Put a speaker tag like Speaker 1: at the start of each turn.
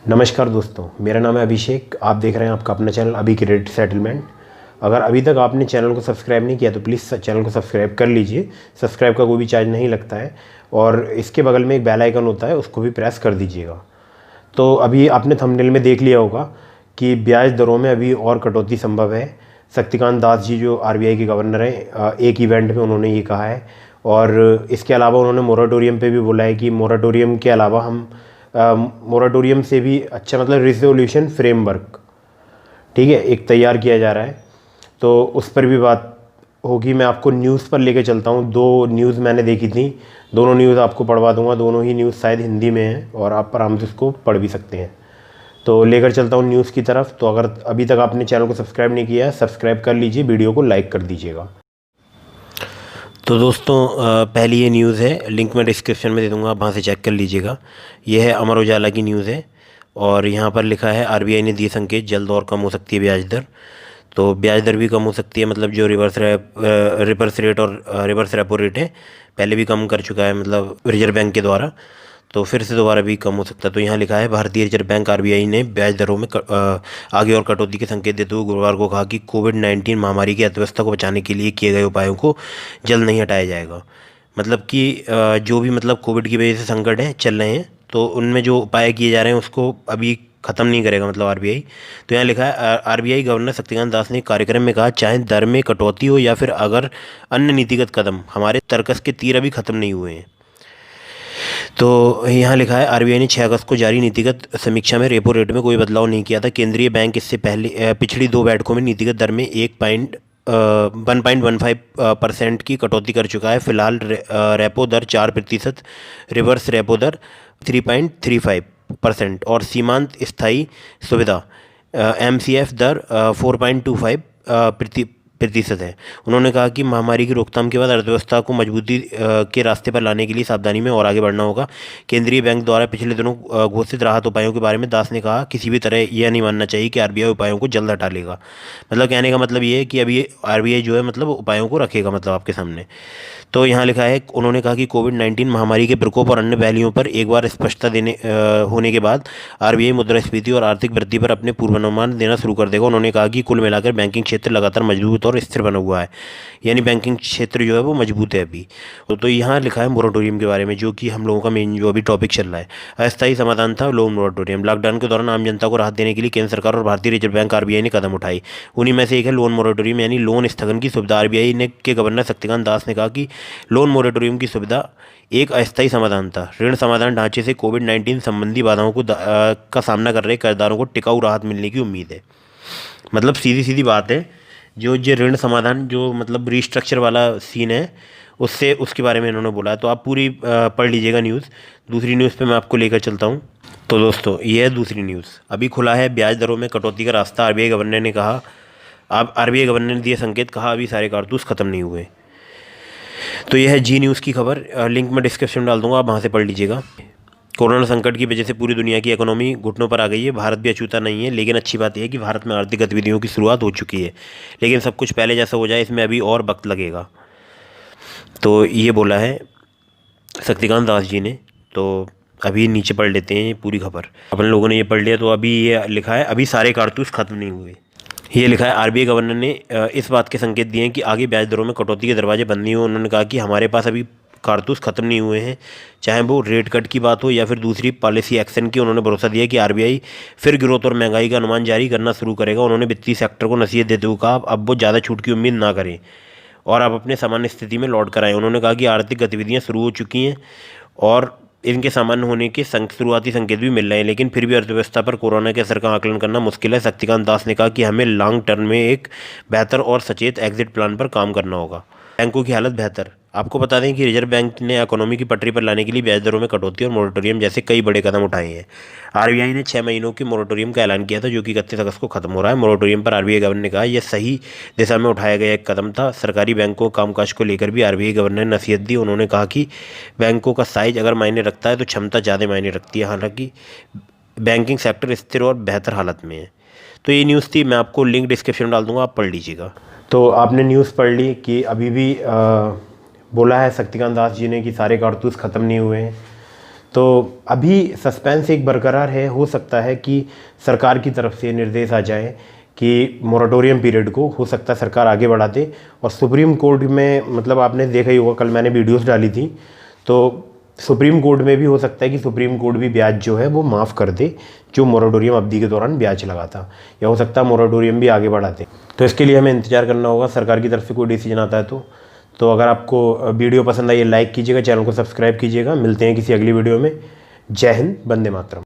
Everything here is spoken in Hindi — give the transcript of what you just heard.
Speaker 1: नमस्कार दोस्तों, मेरा नाम है अभिषेक। आप देख रहे हैं आपका अपना चैनल अभी क्रेडिट सेटलमेंट। अगर अभी तक आपने चैनल को सब्सक्राइब नहीं किया तो प्लीज़ चैनल को सब्सक्राइब कर लीजिए। सब्सक्राइब का कोई भी चार्ज नहीं लगता है और इसके बगल में एक बेल आइकन होता है, उसको भी प्रेस कर दीजिएगा। तो अभी आपने थंबनेल में देख लिया होगा कि ब्याज दरों में अभी और कटौती संभव है। शक्तिकांत दास जी जो आरबीआई के गवर्नर हैं, एक इवेंट में उन्होंने ये कहा है और इसके अलावा उन्होंने मोराटोरियम पे भी बोला है कि मोराटोरियम के अलावा हम मोराटोरियम से भी अच्छा मतलब रिजोल्यूशन फ्रेमवर्क, ठीक है, एक तैयार किया जा रहा है। तो उस पर भी बात होगी। मैं आपको न्यूज़ पर लेके चलता हूँ। दो न्यूज़ मैंने देखी थी, दोनों न्यूज़ आपको पढ़वा दूंगा। दोनों ही न्यूज़ शायद हिंदी में हैं और आप आराम से उसको पढ़ भी सकते हैं। तो लेकर चलता हूँ न्यूज़ की तरफ। तो अगर अभी तक आपने चैनल को सब्सक्राइब नहीं किया है, सब्सक्राइब कर लीजिए, वीडियो को लाइक कर दीजिएगा। तो दोस्तों, पहली ये न्यूज़ है, लिंक मैं डिस्क्रिप्शन में दे दूंगा, आप वहाँ से चेक कर लीजिएगा। ये है अमर उजाला की न्यूज़ है और यहाँ पर लिखा है आरबीआई ने दिए संकेत, जल्द और कम हो सकती है ब्याज दर। तो ब्याज दर भी कम हो सकती है, मतलब जो रिवर्स रेट और रिवर्स रेपो रेट है पहले भी कम कर चुका है मतलब रिजर्व बैंक के द्वारा, तो फिर से दोबारा भी कम हो सकता है। तो यहाँ लिखा है भारतीय रिजर्व बैंक आरबीआई ने ब्याज दरों में आगे और कटौती के संकेत देते हुए गुरुवार को कहा कि कोविड-19 महामारी की अर्थव्यवस्था को बचाने के लिए किए गए उपायों को जल्द नहीं हटाया जाएगा। मतलब कि जो भी मतलब कोविड की वजह से संकट है चल रहे हैं, तो उनमें जो उपाय किए जा रहे हैं उसको अभी ख़त्म नहीं करेगा मतलब आरबीआई। तो यहाँ लिखा है आरबीआई गवर्नर शक्तिकांत दास ने कार्यक्रम में कहा, चाहे दर में कटौती हो या फिर अगर अन्य नीतिगत कदम, हमारे तर्कस के तीर अभी ख़त्म नहीं हुए हैं। तो यहाँ लिखा है आरबीआई ने 6 अगस्त को जारी नीतिगत समीक्षा में रेपो रेट में कोई बदलाव नहीं किया था। केंद्रीय बैंक इससे पहले पिछली 2 बैठकों में नीतिगत दर में 1.15% की कटौती कर चुका है। फिलहाल रेपो दर 4%, रिवर्स रेपो दर 3.35% और सीमांत स्थायी सुविधा एमसीएफ दर 4.25% है। उन्होंने कहा कि महामारी की रोकथाम के बाद अर्थव्यवस्था को मजबूती के रास्ते पर लाने के लिए सावधानी में और आगे बढ़ना होगा। केंद्रीय बैंक द्वारा पिछले दिनों घोषित राहत उपायों के बारे में दास ने कहा, किसी भी तरह यह नहीं मानना चाहिए कि आरबीआई उपायों को जल्द हटा लेगा। मतलब कहने का मतलब ये है कि अभी आरबीआई जो है मतलब उपायों को रखेगा मतलब आपके सामने। तो यहाँ लिखा है, उन्होंने कहा कि कोविड-19 महामारी के प्रकोप और अन्य पहलुओं पर एक बार स्पष्टता होने के बाद आरबीआई मुद्रास्फीति और आर्थिक वृद्धि पर अपने पूर्वानुमान देना शुरू कर देगा। उन्होंने कहा कि कुल मिलाकर बैंकिंग क्षेत्र लगातार मजबूत और स्थिर बना हुआ है, यानी बैंकिंग क्षेत्र जो है वो मजबूत है अभी। तो यहाँ लिखा है मोराटोरियम के बारे में, जो कि हम लोगों का मेन जो अभी टॉपिक चल रहा है। अस्थायी समाधान था लोन मोराटोरियम। लॉकडाउन के दौरान आम जनता को राहत देने के लिए केंद्र सरकार और भारतीय रिजर्व बैंक आरबीआई ने कदम उठाई। उन्हीं में से एक है लोन मोराटोरियम, यानी लोन स्थगन की सुविधा। आरबीआई ने के गवर्नर शक्तिकांत दास ने कहा कि लोन मोराटोरियम की सुविधा एक अस्थायी समाधान था। ऋण समाधान ढांचे से कोविड-19 संबंधी बाधाओं का सामना कर रहे कर्जदारों को टिकाऊ राहत मिलने की उम्मीद है। मतलब सीधी सीधी बात है, जो ये ऋण समाधान जो मतलब रिस्ट्रक्चर वाला सीन है, उससे उसके बारे में इन्होंने बोला है। तो आप पूरी पढ़ लीजिएगा न्यूज़। दूसरी न्यूज़ पे मैं आपको लेकर चलता हूँ। तो दोस्तों, ये है दूसरी न्यूज़। अभी खुला है ब्याज दरों में कटौती का रास्ता। आरबीआई गवर्नर ने कहा, अब आरबीआई गवर्नर ने दिए संकेत, कहा अभी सारे कारतूस खत्म नहीं हुए। तो यह है जी न्यूज़ की खबर। लिंक मैं डिस्क्रिप्शन में डाल दूंगा, आप वहाँ से पढ़ लीजिएगा। कोरोना संकट की वजह से पूरी दुनिया की इकोनॉमी घुटनों पर आ गई है। भारत भी अछूता नहीं है, लेकिन अच्छी बात यह है कि भारत में आर्थिक गतिविधियों की शुरुआत हो चुकी है। लेकिन सब कुछ पहले जैसा हो जाए, इसमें अभी और वक्त लगेगा। तो ये बोला है शक्तिकांत दास जी ने। तो अभी नीचे पढ़ लेते हैं पूरी खबर। अपन लोगों ने ये पढ़ लिया। तो अभी ये लिखा है अभी सारे कारतूस खत्म नहीं हुए। ये लिखा है आरबीआई गवर्नर ने इस बात के संकेत दिए हैं कि आगे ब्याज दरों में कटौती के दरवाजे बंद नहीं हुए। उन्होंने कहा कि हमारे पास अभी कारतूस खत्म नहीं हुए हैं, चाहे वो रेट कट की बात हो या फिर दूसरी पॉलिसी एक्शन की। उन्होंने भरोसा दिया कि आरबीआई फिर ग्रोथ और महंगाई का अनुमान जारी करना शुरू करेगा। उन्होंने वित्तीय सेक्टर को नसीहत देते हुए कहा, अब वो ज़्यादा छूट की उम्मीद ना करें और अब अपने सामान्य स्थिति में लौट कर आए। उन्होंने कहा कि आर्थिक गतिविधियाँ शुरू हो चुकी हैं और इनके सामान्य होने के शुरुआती संकेत भी मिल रहे हैं, लेकिन फिर भी अर्थव्यवस्था पर कोरोना के असर का आकलन करना मुश्किल है। शक्तिकांत दास ने कहा कि हमें लॉन्ग टर्म में एक बेहतर और सचेत एग्जिट प्लान पर काम करना होगा। बैंकों की हालत बेहतर। आपको बता दें कि रिजर्व बैंक ने इकोनॉमी की पटरी पर लाने के लिए ब्याज दरों में कटौती और मोरेटोरियम जैसे कई बड़े कदम उठाए हैं। आरबीआई ने 6 महीनों के मोरेटोरियम का ऐलान किया था, जो कि 31 अगस्त को खत्म हो रहा है। मोरेटोरियम पर आरबीआई गवर्नर ने कहा यह सही दिशा में उठाया गया एक कदम था। सरकारी बैंकों कामकाज को लेकर भी आरबीआई गवर्नर ने नसीहत दी। उन्होंने कहा कि बैंकों का साइज अगर मायने रखता है तो क्षमता ज़्यादा मायने रखती है। हालांकि बैंकिंग सेक्टर स्थिर और बेहतर हालत में है। तो ये न्यूज़ थी, मैं आपको लिंक डिस्क्रिप्शन में डाल दूंगा, आप पढ़ लीजिएगा। तो आपने न्यूज़ पढ़ ली कि अभी भी बोला है शक्तिकांत दास जी ने कि सारे कारतूस ख़त्म नहीं हुए हैं। तो अभी सस्पेंस एक बरकरार है, हो सकता है कि सरकार की तरफ से निर्देश आ जाए कि मोरेटोरियम पीरियड को हो सकता है सरकार आगे बढ़ा दे। और सुप्रीम कोर्ट में मतलब आपने देखा ही होगा, कल मैंने वीडियोस डाली थी, तो सुप्रीम कोर्ट में भी हो सकता है कि सुप्रीम कोर्ट भी ब्याज जो है वो माफ़ कर दे, जो मोरेटोरियम अवधि के दौरान ब्याज लगा था, या हो सकता है मोरेटोरियम भी आगे बढ़ाते। तो इसके लिए हमें इंतजार करना होगा सरकार की तरफ से कोई डिसीजन आता है तो अगर आपको वीडियो पसंद आई लाइक कीजिएगा, चैनल को सब्सक्राइब कीजिएगा। मिलते हैं किसी अगली वीडियो में। जय हिंद, वंदे मातरम।